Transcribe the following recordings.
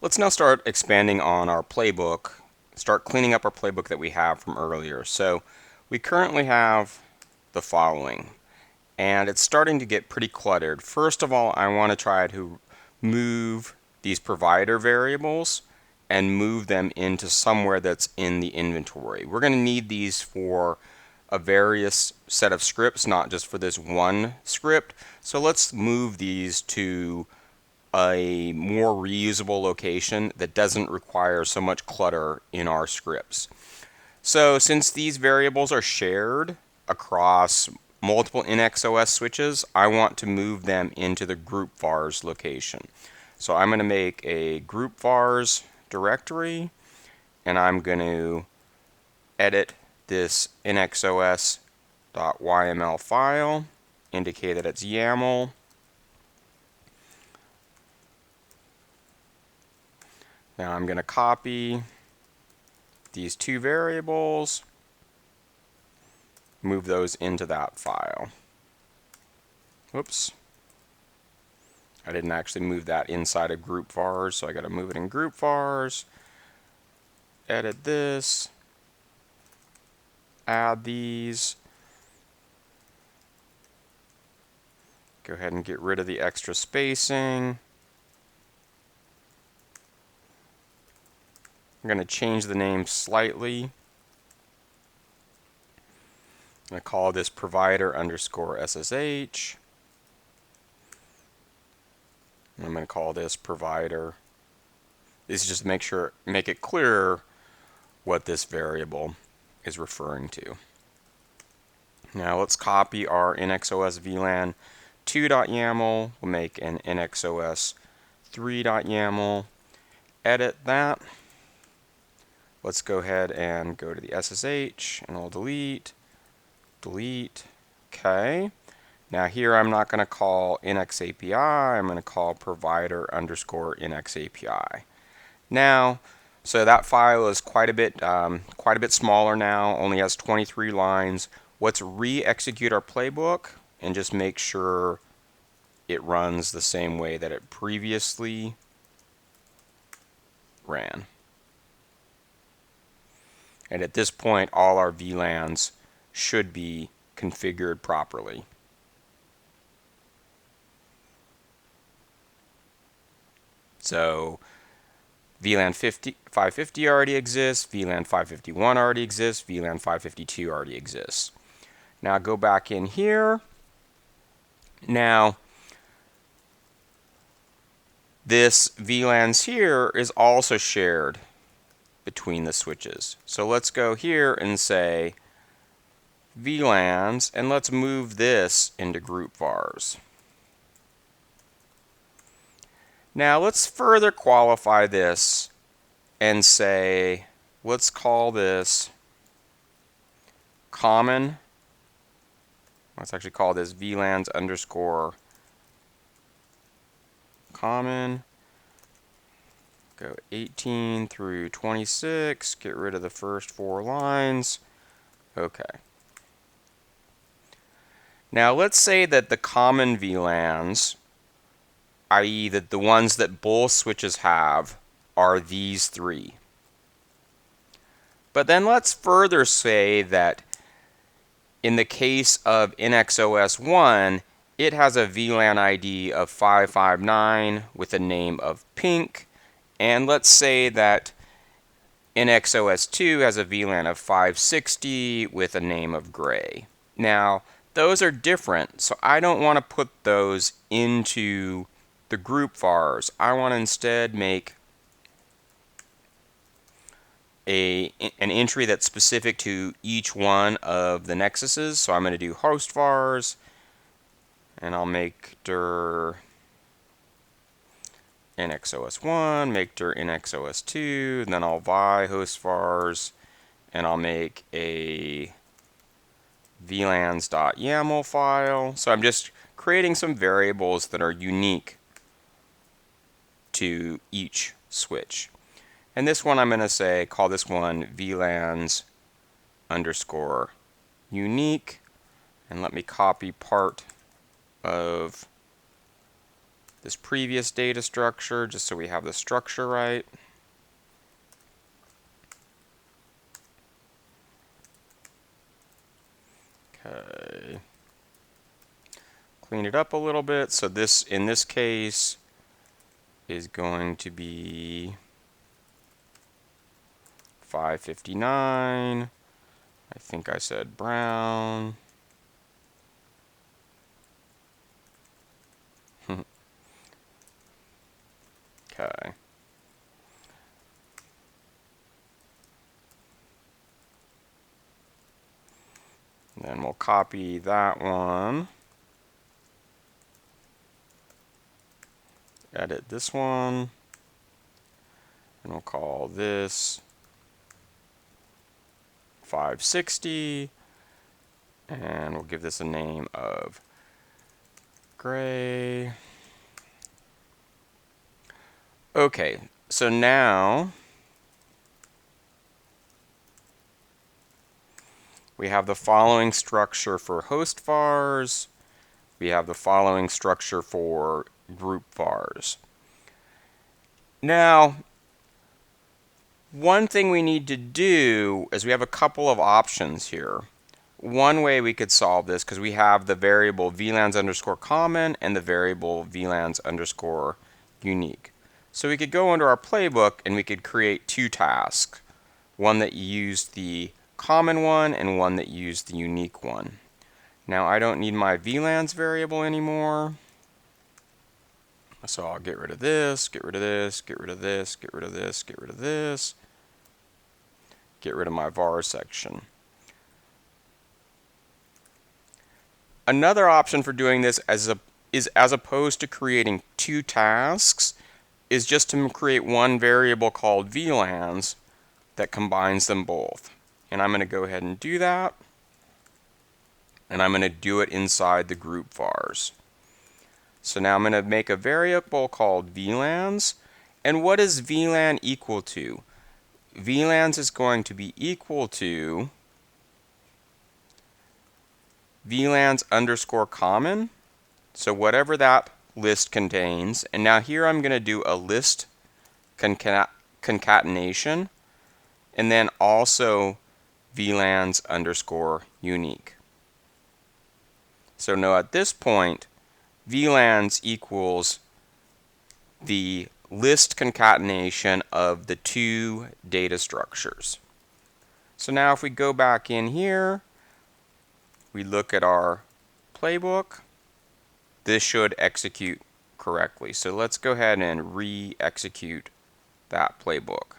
Let's now start expanding on our playbook, start cleaning up our playbook that we have from earlier. So we currently have the following, and it's starting to get pretty cluttered. First of all, I want to try to move these provider variables and move them into somewhere that's in the inventory. We're going to need these for a various set of scripts, not just for this one script. So let's move these to a more reusable location that doesn't require so much clutter in our scripts. So since these variables are shared across multiple NXOS switches, I want to move them into the group vars location. So I'm going to make a group vars directory, and I'm going to edit this NXOS.yml file, indicate that it's YAML. Now I'm going to copy these two variables, move those into that file. Whoops. I didn't actually move that inside of group vars, so I got to move it in group vars. Edit this. Add these. Go ahead and get rid of the extra spacing. I'm going to change the name slightly. I'm going to call this provider underscore SSH. I'm going to call this provider. This is just to make it clearer what this variable is referring to. Now let's copy our NXOS VLAN 2.yaml. We'll make an NXOS 3.yaml. Edit that. Let's go ahead and go to the SSH, and I'll delete. Okay. Now here I'm not going to call NXAPI, I'm going to call provider underscore NXAPI. Now, so that file is quite a bit smaller now, only has 23 lines. Let's re-execute our playbook and just make sure it runs the same way that it previously ran. And at this point, all our VLANs should be configured properly. So VLAN 550 already exists, VLAN 551 already exists, VLAN 552 already exists. Now go back in here. Now this VLANs here is also shared between the switches. So let's go here and say VLANs, and let's move this into group vars. Now let's further qualify this and say, let's call this common. Let's actually call this VLANs underscore common. Go 18 through 26, get rid of the first 4 lines. Okay. Now let's say that the common VLANs, i.e. that the ones that both switches have, are these 3. But then let's further say that in the case of NXOS 1, it has a VLAN ID of 559 with a name of pink. And let's say that NXOS 2 has a VLAN of 560 with a name of gray. Now, those are different, so I don't want to put those into the group vars. I want to instead make an entry that's specific to each one of the nexuses. So I'm going to do host vars, and I'll make dir NXOS1, make dir NXOS2, and then I'll vi host vars, and I'll make a VLANs.yaml file. So I'm just creating some variables that are unique to each switch. And this one I'm going to say, call this one VLANs underscore unique. And let me copy part of this previous data structure just so we have the structure right. Okay. Clean it up a little bit. So this, in this case, is going to be 559. I think I said brown. Okay. Then we'll copy that one. Edit this one. And we'll call this 560. And we'll give this a name of gray. Okay, so now we have the following structure for host vars. We have the following structure for group vars. Now, one thing we need to do is we have a couple of options here. One way we could solve this, because we have the variable VLANs underscore common and the variable VLANs underscore unique. So we could go into our playbook and we could create two tasks. One that used the common one and one that used the unique one. Now I don't need my VLANs variable anymore. So I'll get rid of this, get rid of this, get rid of this, get rid of this, get rid of this. Get rid of my var section. Another option for doing this is as opposed to creating two tasks, is just to create one variable called VLANs that combines them both. And I'm going to go ahead and do that. And I'm going to do it inside the group vars. So now I'm going to make a variable called VLANs. And what is VLAN equal to? VLANs is going to be equal to VLANs underscore common. So whatever that list contains. And now here I'm going to do a list concatenation. And then also VLANs underscore unique. So now at this point, VLANs equals the list concatenation of the two data structures. So now if we go back in here, we look at our playbook, this should execute correctly. So let's go ahead and re-execute that playbook.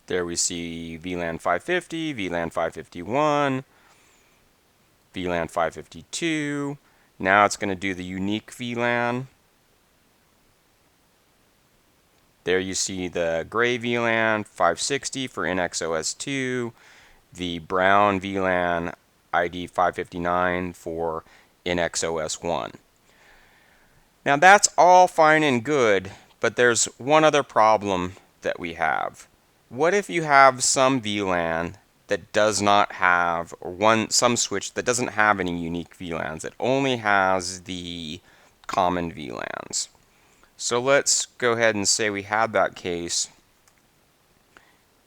There we see VLAN 550, VLAN 551, VLAN 552. Now it's going to do the unique VLAN. There you see the gray VLAN 560 for NXOS 2, the brown VLAN ID 559 for NXOS 1. Now that's all fine and good, but there's one other problem that we have. What if you have some VLAN that does not have, or some switch that doesn't have any unique VLANs, that only has the common VLANs? So let's go ahead and say we had that case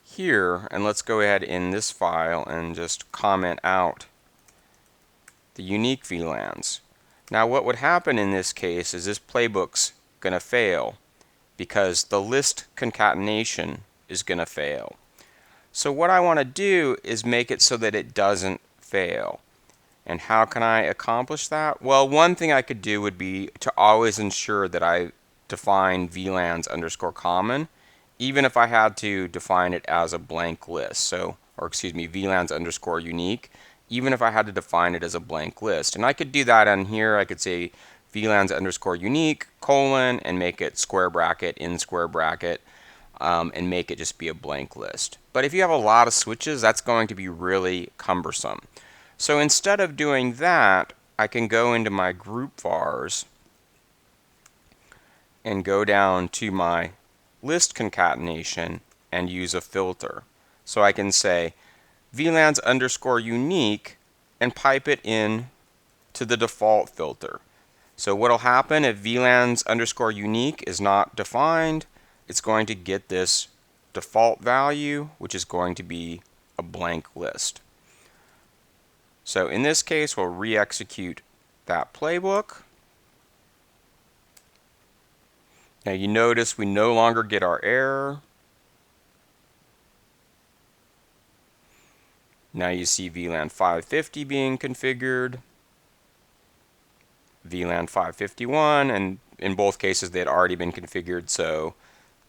here, and let's go ahead in this file and just comment out the unique VLANs. Now what would happen in this case is this playbook's going to fail because the list concatenation is going to fail. So what I want to do is make it so that it doesn't fail. And how can I accomplish that? Well, one thing I could do would be to always ensure that I define VLANs underscore common, even if I had to define it as a blank list. So, or excuse me, VLANs underscore unique, even if I had to define it as a blank list. And I could do that on here. I could say VLANs underscore unique, colon, and make it square bracket, in square bracket, and make it just be a blank list. But if you have a lot of switches, that's going to be really cumbersome. So instead of doing that, I can go into my group vars and go down to my list concatenation and use a filter. So I can say VLANs underscore unique and pipe it in to the default filter. So what will happen if VLANs underscore unique is not defined? It's going to get this default value, which is going to be a blank list. So in this case, we'll re-execute that playbook. Now you notice we no longer get our error. Now you see VLAN 550 being configured, VLAN 551, and in both cases they had already been configured, so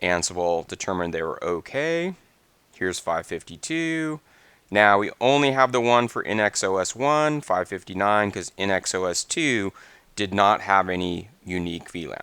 Ansible determined they were okay. Here's 552. Now we only have the one for NXOS 1, 559, because NXOS 2 did not have any unique VLANs.